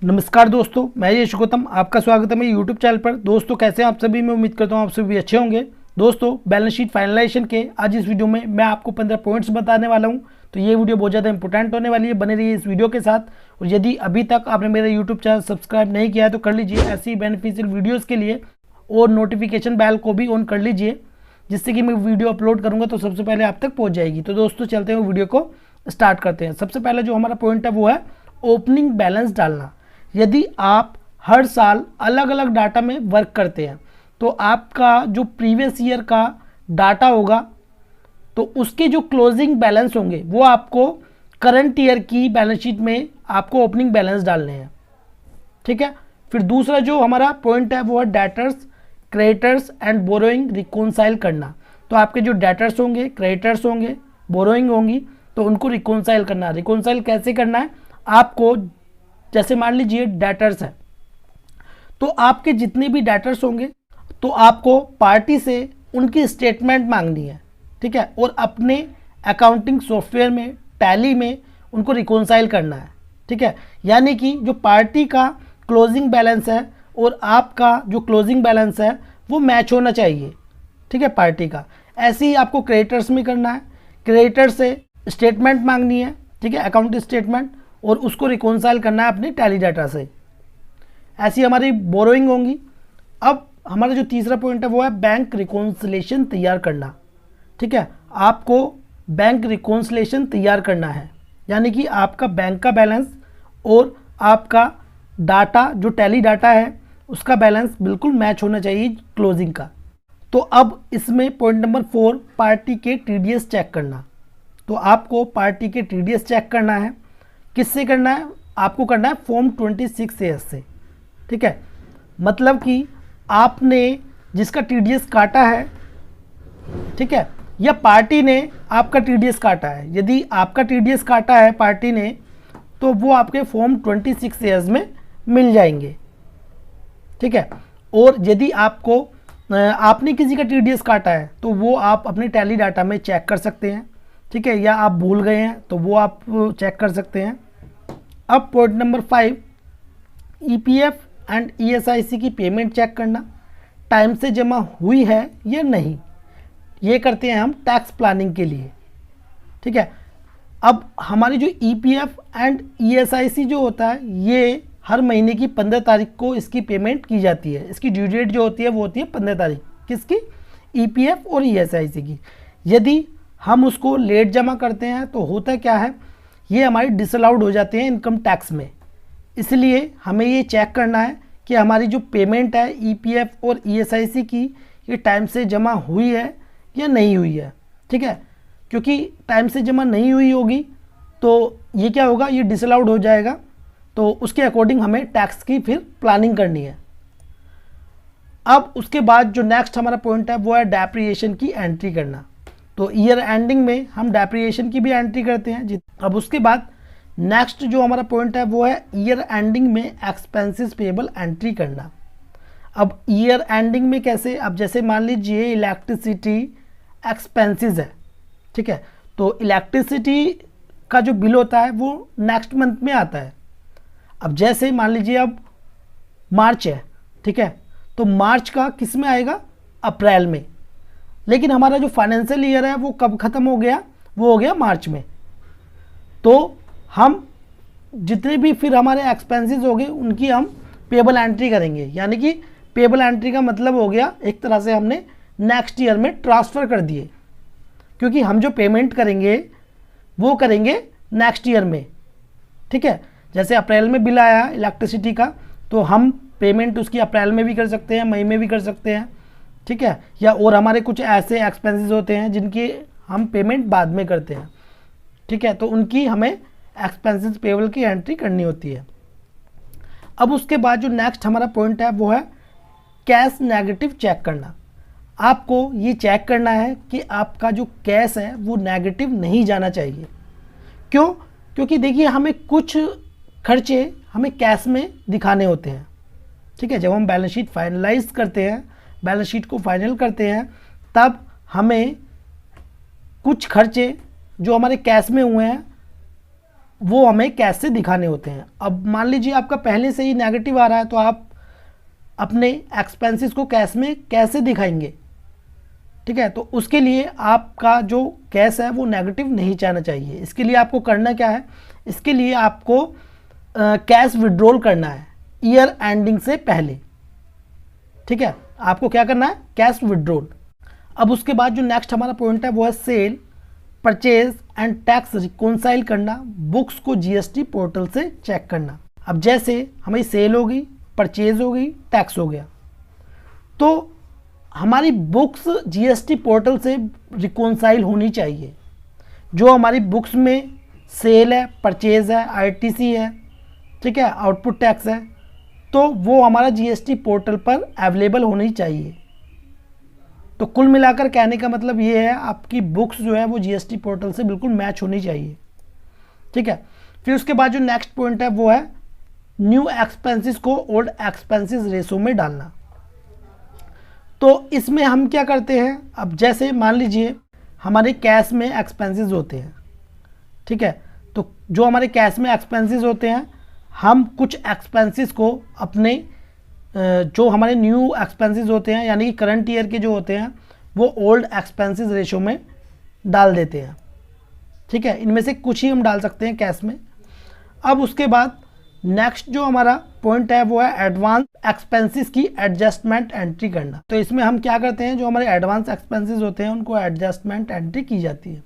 नमस्कार दोस्तों, मैं यश गौतम, आपका स्वागत है मेरे यूट्यूब चैनल पर। दोस्तों कैसे हैं आप सभी? मैं उम्मीद करता हूं आप सभी अच्छे होंगे। दोस्तों बैलेंस शीट फाइनलाइजेशन के आज इस वीडियो में मैं आपको 15 पॉइंट्स बताने वाला हूं। तो ये वीडियो बहुत ज़्यादा इंपॉर्टेंट होने वाली है, बने रहिए इस वीडियो के साथ। और यदि अभी तक आपने मेरा यूट्यूब चैनल सब्सक्राइब नहीं किया है तो कर लीजिए ऐसी बेनिफिशियल वीडियोज़ के लिए, और नोटिफिकेशन बेल को भी ऑन कर लीजिए, जिससे कि मैं वीडियो अपलोड करूँगा तो सबसे पहले आप तक पहुँच जाएगी। तो दोस्तों चलते हैं वीडियो को स्टार्ट करते हैं। सबसे पहले जो हमारा पॉइंट है वो है ओपनिंग बैलेंस डालना। यदि आप हर साल अलग अलग डाटा में वर्क करते हैं तो आपका जो प्रीवियस ईयर का डाटा होगा तो उसके जो क्लोजिंग बैलेंस होंगे वो आपको करंट ईयर की बैलेंस शीट में आपको ओपनिंग बैलेंस डालने हैं। ठीक है। फिर दूसरा जो हमारा पॉइंट है वो है debtors, creditors and borrowing reconcile करना। तो आपके जो डेटर्स होंगे, क्रेडिटर्स होंगे, बोरोइंग होंगी, तो उनको रिकॉन्साइल करना। रिकॉन्साइल कैसे करना है आपको? जैसे मान लीजिए डेटर्स है, तो आपके जितने भी डेटर्स होंगे तो आपको पार्टी से उनकी स्टेटमेंट मांगनी है। ठीक है। और अपने अकाउंटिंग सॉफ्टवेयर में, टैली में उनको रिकॉन्साइल करना है। ठीक है। यानी कि जो पार्टी का क्लोजिंग बैलेंस है और आपका जो क्लोजिंग बैलेंस है वो मैच होना चाहिए। ठीक है, पार्टी का। ऐसे ही आपको क्रेडिटर्स में करना है। क्रेडिटर से स्टेटमेंट मांगनी है, ठीक है, अकाउंटिंग स्टेटमेंट, और उसको रिकॉन्साइल करना है अपने टैली डाटा से। ऐसी हमारी बोरोइंग होंगी। अब हमारा जो तीसरा पॉइंट है वो है बैंक रिकॉन्सिलेशन तैयार करना। ठीक है, आपको बैंक रिकॉन्सिलेशन तैयार करना है, यानी कि आपका बैंक का बैलेंस और आपका डाटा जो टैली डाटा है उसका बैलेंस बिल्कुल मैच होना चाहिए क्लोजिंग का। तो अब इसमें पॉइंट नंबर 4, पार्टी के टीडीएस चेक करना। तो आपको पार्टी के टीडीएस चेक करना है। किससे करना है? आपको करना है फॉर्म 26A से। ठीक है, मतलब कि आपने जिसका टीडीएस काटा है, ठीक है, या पार्टी ने आपका टीडीएस काटा है। यदि आपका टीडीएस काटा है पार्टी ने तो वो आपके फॉर्म 26A में मिल जाएंगे। ठीक है। और यदि आपने किसी का टीडीएस काटा है तो वो आप अपने टैली डाटा में चेक कर सकते हैं। ठीक है, या आप भूल गए हैं तो वो आप चेक कर सकते हैं। अब point number 5, EPF and ESIC की पेमेंट चेक करना, टाइम से जमा हुई है या नहीं। ये करते हैं हम टैक्स प्लानिंग के लिए। ठीक है। अब हमारी जो ईपीएफ एंड ईएसआईसी जो होता है ये हर महीने की 15 तारीख को इसकी पेमेंट की जाती है। इसकी ड्यू डेट जो होती है वो होती है 15 तारीख। किसकी? ईपीएफ और ईएसआईसी की। यदि हम उसको लेट जमा करते हैं तो होता क्या है, ये हमारी डिसअलाउड हो जाते हैं इनकम टैक्स में। इसलिए हमें ये चेक करना है कि हमारी जो पेमेंट है ईपीएफ और ईएसआईसी की ये टाइम से जमा हुई है या नहीं हुई है। ठीक है, क्योंकि टाइम से जमा नहीं हुई होगी तो ये क्या होगा, ये डिसअलाउड हो जाएगा। तो उसके अकॉर्डिंग हमें टैक्स की फिर प्लानिंग करनी है। अब उसके बाद जो नेक्स्ट हमारा पॉइंट है वो है डेप्रिसिएशन की एंट्री करना। तो ईयर एंडिंग में हम डेप्रिसिएशन की भी एंट्री करते हैं। अब उसके बाद नेक्स्ट जो हमारा पॉइंट है वो है ईयर एंडिंग में एक्सपेंसेस पेबल एंट्री करना। अब ईयर एंडिंग में कैसे? अब जैसे मान लीजिए इलेक्ट्रिसिटी एक्सपेंसेस है। ठीक है, तो इलेक्ट्रिसिटी का जो बिल होता है वो नेक्स्ट मंथ में आता है। अब जैसे मान लीजिए अब मार्च है, ठीक है, तो मार्च का किस में आएगा? अप्रैल में। लेकिन हमारा जो फाइनेंशियल ईयर है वो कब ख़त्म हो गया? वो हो गया मार्च में। तो हम जितने भी फिर हमारे एक्सपेंसेस हो गए उनकी हम पेबल एंट्री करेंगे। यानी कि पेबल एंट्री का मतलब हो गया एक तरह से हमने नेक्स्ट ईयर में ट्रांसफ़र कर दिए, क्योंकि हम जो पेमेंट करेंगे वो करेंगे नेक्स्ट ईयर में। ठीक है, जैसे अप्रैल में बिल आया इलेक्ट्रिसिटी का तो हम पेमेंट उसकी अप्रैल में भी कर सकते हैं, मई में भी कर सकते हैं। ठीक है, या और हमारे कुछ ऐसे एक्सपेंसेस होते हैं जिनकी हम पेमेंट बाद में करते हैं। ठीक है, तो उनकी हमें एक्सपेंसेस पेबल की एंट्री करनी होती है। अब उसके बाद जो नेक्स्ट हमारा पॉइंट है वो है कैश नेगेटिव चेक करना। आपको ये चेक करना है कि आपका जो कैश है वो नेगेटिव नहीं जाना चाहिए। क्यों? क्योंकि देखिए हमें कुछ खर्चे हमें कैश में दिखाने होते हैं। ठीक है, जब हम बैलेंस शीट फाइनलाइज करते हैं, बैलेंस शीट को फाइनल करते हैं, तब हमें कुछ खर्चे जो हमारे कैश में हुए हैं वो हमें कैश से दिखाने होते हैं। अब मान लीजिए आपका पहले से ही नेगेटिव आ रहा है, तो आप अपने एक्सपेंसेस को कैश में कैसे दिखाएंगे? ठीक है, तो उसके लिए आपका जो कैश है वो नेगेटिव नहीं जाना चाहिए। इसके लिए आपको करना क्या है? इसके लिए आपको कैश विड्रॉल करना है ईयर एंडिंग से पहले। ठीक है, आपको क्या करना है? Cash withdrawal. अब उसके बाद जो नेक्स्ट हमारा पॉइंट है वो है sale, purchase and tax reconcile करना, बुक्स को जीएसटी पोर्टल से चेक करना। अब जैसे हमारी सेल हो गई, परचेज हो गई, टैक्स हो गया, तो हमारी बुक्स जीएसटी पोर्टल से रिकॉन्साइल होनी चाहिए। जो हमारी बुक्स में सेल है, परचेज है, आईटीसी है, ठीक है, आउटपुट टैक्स है, तो वो हमारा जीएसटी पोर्टल पर अवेलेबल होनी चाहिए। तो कुल मिलाकर कहने का मतलब ये है, आपकी बुक्स जो है वो जीएसटी पोर्टल से बिल्कुल मैच होनी चाहिए। ठीक है, फिर उसके बाद जो नेक्स्ट पॉइंट है वो है न्यू एक्सपेंसेस को ओल्ड एक्सपेंसेस रेशो में डालना। तो इसमें हम क्या करते हैं? अब जैसे मान लीजिए हमारे कैश में एक्सपेंसेस होते हैं, ठीक है, तो जो हमारे कैश में एक्सपेंसेस होते हैं, हम कुछ एक्सपेंसेस को अपने जो हमारे न्यू एक्सपेंसेस होते हैं यानी कि करंट ईयर के जो होते हैं वो ओल्ड एक्सपेंसेस रेशो में डाल देते हैं। ठीक है, इनमें से कुछ ही हम डाल सकते हैं कैश में। अब उसके बाद नेक्स्ट जो हमारा पॉइंट है वो है एडवांस एक्सपेंसेस की एडजस्टमेंट एंट्री करना। तो इसमें हम क्या करते हैं? जो हमारे एडवांस एक्सपेंसेस होते हैं उनको एडजस्टमेंट एंट्री की जाती है।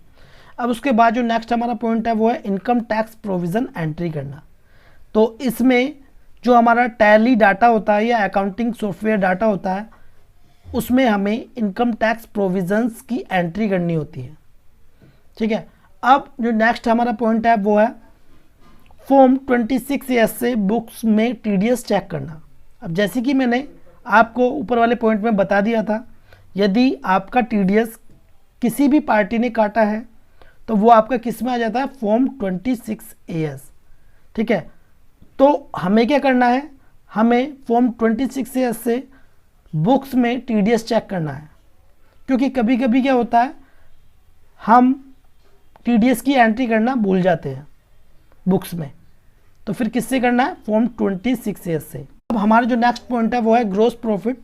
अब उसके बाद जो नेक्स्ट हमारा पॉइंट है वो है इनकम टैक्स प्रोविज़न एंट्री करना। तो इसमें जो हमारा टैली डाटा होता है या अकाउंटिंग सॉफ्टवेयर डाटा होता है, उसमें हमें इनकम टैक्स प्रोविजंस की एंट्री करनी होती है। ठीक है, अब जो नेक्स्ट हमारा पॉइंट है वो है फॉर्म 26S से बुक्स में टीडीएस चेक करना। अब जैसे कि मैंने आपको ऊपर वाले पॉइंट में बता दिया था, यदि आपका टीडीएस किसी भी पार्टी ने काटा है तो वो आपका किस में आ जाता है? Form 26AS। ठीक है, तो हमें क्या करना है? हमें फॉर्म 26AS से बुक्स में टीडीएस चेक करना है, क्योंकि कभी कभी क्या होता है, हम टीडीएस की एंट्री करना भूल जाते हैं बुक्स में। तो फिर किससे करना है? फॉर्म 26AS से। अब हमारा जो नेक्स्ट पॉइंट है वो है ग्रॉस प्रॉफिट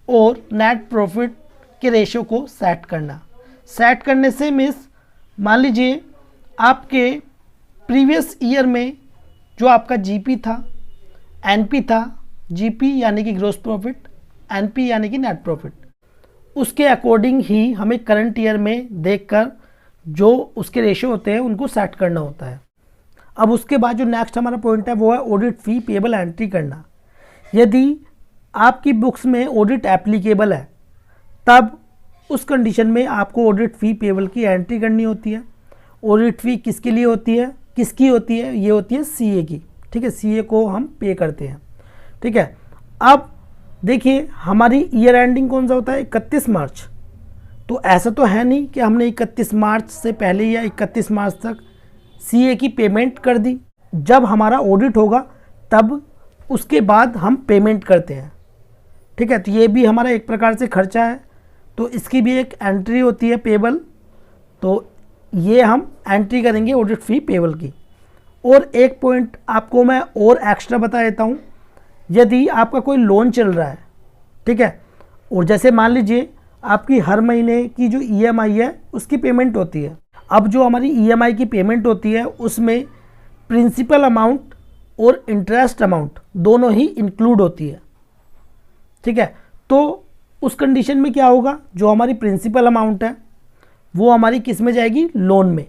और नेट प्रॉफिट के रेशियो को सेट करना। सेट करने से मीन्स मान लीजिए आपके प्रीवियस ईयर में जो आपका जीपी था, एनपी था, जीपी यानी कि ग्रॉस प्रॉफिट, एनपी यानी कि नेट प्रॉफिट, उसके अकॉर्डिंग ही हमें करंट ईयर में देखकर जो उसके रेशियो होते हैं उनको सेट करना होता है। अब उसके बाद जो नेक्स्ट हमारा पॉइंट है वो है ऑडिट फी पेबल एंट्री करना। यदि आपकी बुक्स में ऑडिट एप्लीकेबल है तब उस कंडीशन में आपको ऑडिट फ़ी पेबल की एंट्री करनी होती है। ऑडिट फ़ी किसके लिए होती है? किसकी होती है? ये होती है सीए की। ठीक है, सीए को हम पे करते हैं। ठीक है, अब देखिए हमारी ईयर एंडिंग कौन सा होता है? 31 मार्च। तो ऐसा तो है नहीं कि हमने 31 मार्च से पहले या 31 मार्च तक सीए की पेमेंट कर दी। जब हमारा ऑडिट होगा तब उसके बाद हम पेमेंट करते हैं। ठीक है, तो ये भी हमारा एक प्रकार से खर्चा है, तो इसकी भी एक एंट्री होती है पेबल। तो ये हम एंट्री करेंगे ऑडिट फ़ी पेबल की। और एक पॉइंट आपको मैं और एक्स्ट्रा बता देता हूँ, यदि आपका कोई लोन चल रहा है, ठीक है, और जैसे मान लीजिए आपकी हर महीने की जो ईएमआई है उसकी पेमेंट होती है। अब जो हमारी ईएमआई की पेमेंट होती है उसमें प्रिंसिपल अमाउंट और इंटरेस्ट अमाउंट दोनों ही इंक्लूड होती है। ठीक है, तो उस कंडीशन में क्या होगा? जो हमारी प्रिंसिपल अमाउंट है वो हमारी किस में जाएगी? लोन में।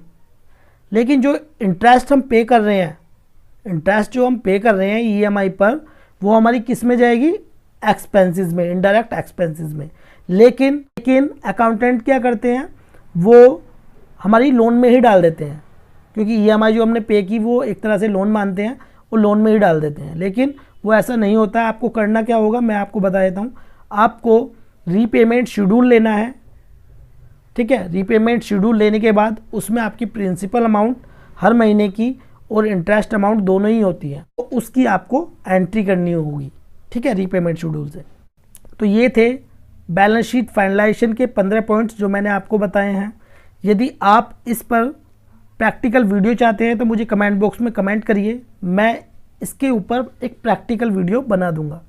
लेकिन जो इंटरेस्ट हम पे कर रहे हैं, इंटरेस्ट जो हम पे कर रहे हैं ईएमआई पर, वो हमारी किस में जाएगी? एक्सपेंसेस में, इनडायरेक्ट एक्सपेंसेस में। लेकिन अकाउंटेंट क्या करते हैं? वो हमारी लोन में ही डाल देते हैं, क्योंकि ईएमआई जो हमने पे की वो एक तरह से लोन मानते हैं, वो लोन में ही डाल देते हैं। लेकिन वो ऐसा नहीं होता है। आपको करना क्या होगा मैं आपको बता देता हूँ। आपको रीपेमेंट शेड्यूल लेना है। ठीक है, रीपेमेंट शेड्यूल लेने के बाद उसमें आपकी प्रिंसिपल अमाउंट हर महीने की और इंटरेस्ट अमाउंट दोनों ही होती है, तो उसकी आपको एंट्री करनी होगी। ठीक है, रीपेमेंट शेड्यूल से। तो ये थे बैलेंस शीट फाइनलाइजेशन के 15 पॉइंट्स जो मैंने आपको बताए हैं। यदि आप इस पर प्रैक्टिकल वीडियो चाहते हैं तो मुझे कमेंट बॉक्स में कमेंट करिए, मैं इसके ऊपर एक प्रैक्टिकल वीडियो बना दूंगा।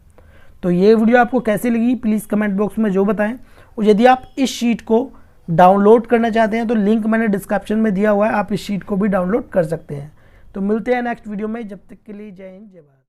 तो ये वीडियो आपको कैसी लगी प्लीज़ कमेंट बॉक्स में जो बताएं। और यदि आप इस शीट को डाउनलोड करना चाहते हैं तो लिंक मैंने डिस्क्रिप्शन में दिया हुआ है, आप इस शीट को भी डाउनलोड कर सकते हैं। तो मिलते हैं नेक्स्ट वीडियो में, जब तक के लिए जय हिंद जय भारत।